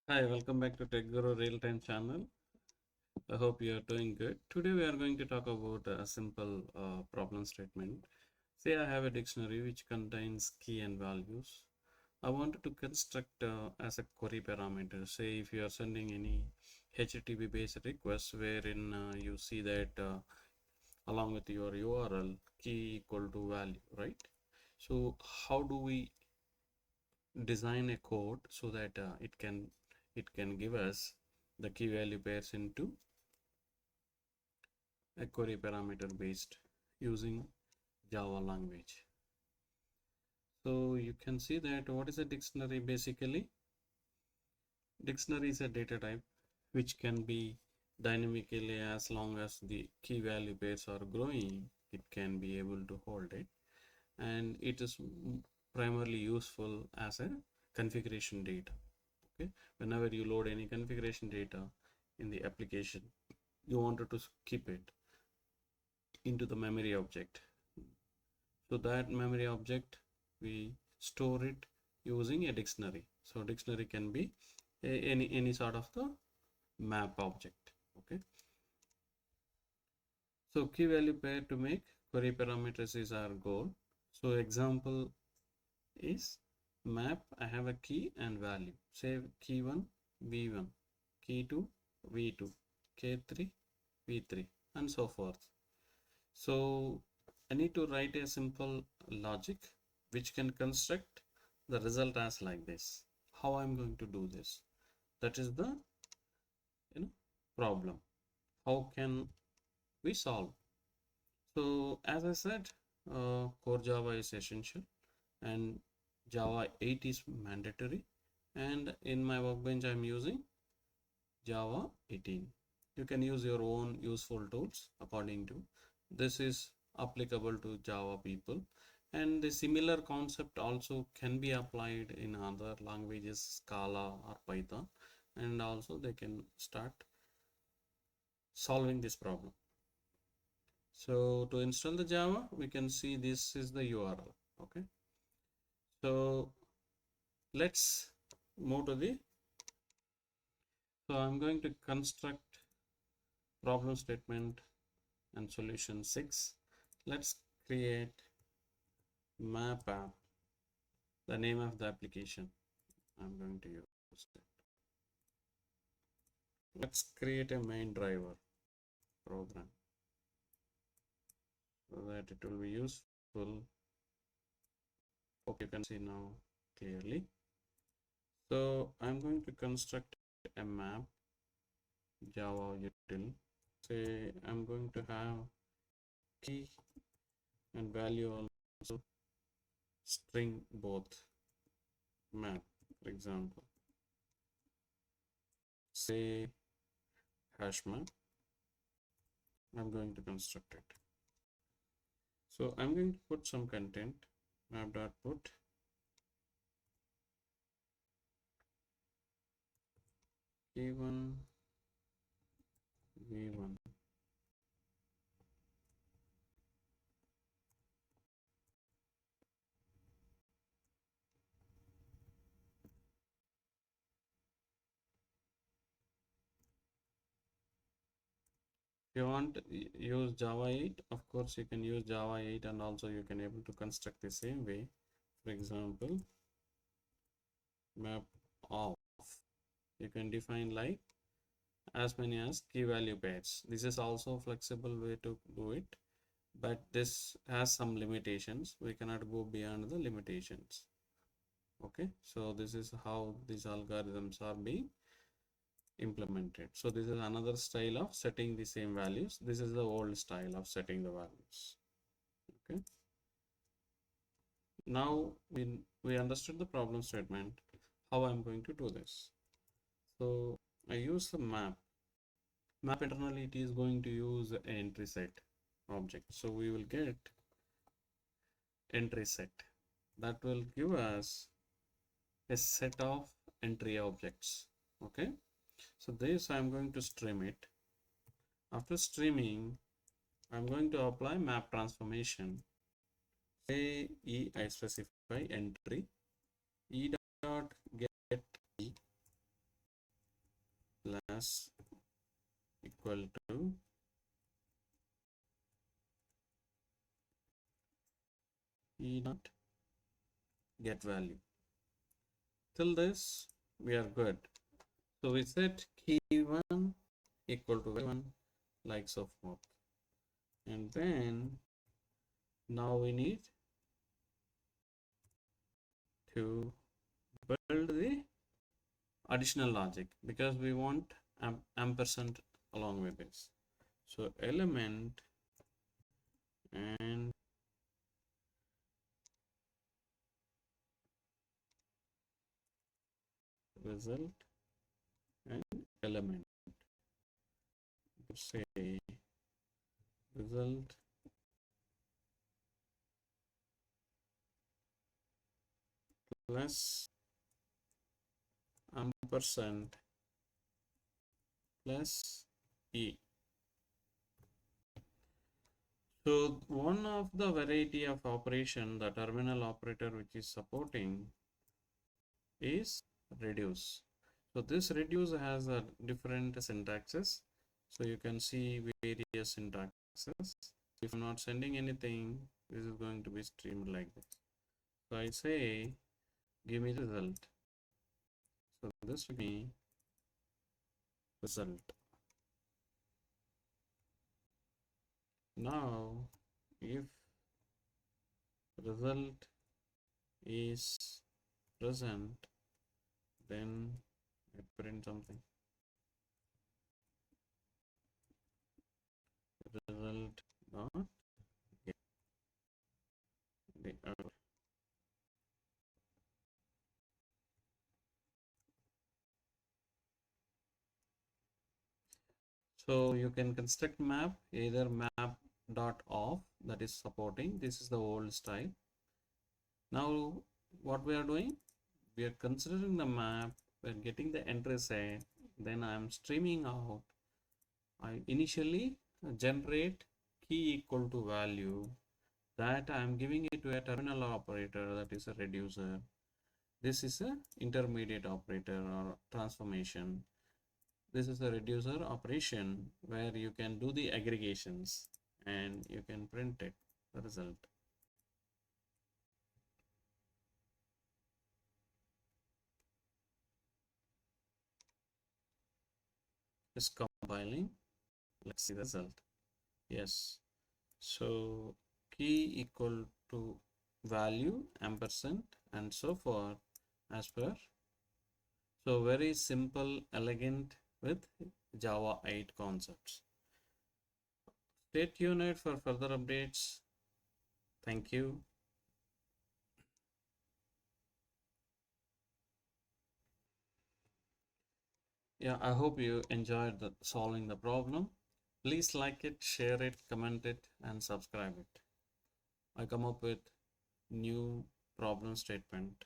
Hi, welcome back to TechGuru-RealTime channel. I hope you are doing good. Today we are going to talk about a simple problem statement. Say I have a dictionary which contains key and values. I wanted to construct as a query parameter. Say if you are sending any HTTP based request wherein you see that along with your URL key equal to value, right? So how do we design a code so that it can give us the key value pairs into a query parameter based using Java language? So you can see that what is a dictionary basically. Dictionary is a data type which can be dynamically, as long as the key value pairs are growing, it can be able to hold it, and it is primarily useful as a configuration data. Okay, whenever you load any configuration data in the application, you wanted to keep it into the memory object. So that memory object, we store it using a dictionary. So dictionary can be any sort of the map object. Okay, so key value pair to make query parameters is our goal. So example is map. I have a key and value, say key1 v1, key2 v2, k3 v3, and so forth. So I need to write a simple logic which can construct the result as like this. How I'm going to do this? That is the problem. How can we solve? So as I said, core Java is essential and Java 8 is mandatory, and in my workbench I'm using Java 18. You can use your own useful tools according to. This is applicable to Java people, and the similar concept also can be applied in other languages, Scala or Python, and also they can start solving this problem. So to install the Java, we can see this is the URL. Okay, so let's move to the. So I'm going to construct problem statement and solution 6. Let's create map app, the name of the application I'm going to use it. Let's create a main driver program so that it will be useful. Okay, you can see now clearly. So I'm going to construct a map Java util. Say I'm going to have key and value also string both. Map, for example, say hash map. I'm going to construct it. So I'm going to put some content, map.put k1 v1. If you want to use Java 8, of course you can use Java 8, and also you can able to construct the same way. For example, map off, you can define like as many as key value pairs. This is also flexible way to do it, but this has some limitations. We cannot go beyond the limitations. Okay, so this is how these algorithms are being implemented. So this is another style of setting the same values. This is the old style of setting the values. Okay, now we understood the problem statement. How I'm going to do this? So I use the map internally. It is going to use an entry set object, so we will get entry set that will give us a set of entry objects. Okay, so this I'm going to stream it. After streaming, I'm going to apply map transformation. Say I specify entry e dot get e as equal to e dot get value. Till this we are good. So we set key1 equal to value1 like so forth, and then now we need to build the additional logic because we want ampersand along with this. So element and result and element, say result plus ampersand plus e. So one of the variety of operation the terminal operator which is supporting is reduce. So this reduce has a different syntaxes. So you can see various syntaxes. If I'm not sending anything, this is going to be streamed like this. So I say, give me the result. So this will be result. Now, if result is present, then I print something. Result dot get the error. So you can construct map either map dot off, that is supporting. This is the old style. Now what we are doing, we are considering the map, we are getting the entry set, then I am streaming out. I initially generate key equal to value that I am giving it to a terminal operator, that is a reducer. This is a intermediate operator or transformation. This is a reducer operation where you can do the aggregations and you can print it, the result. Just compiling, let's see the result. Yes, so key equal to value ampersand and so forth as per. So very simple, elegant with Java 8 concepts. Stay tuned for further updates. Thank you. Yeah, I hope you enjoyed solving the problem. Please like it, share it, comment it, and subscribe it. I come up with new problem statement.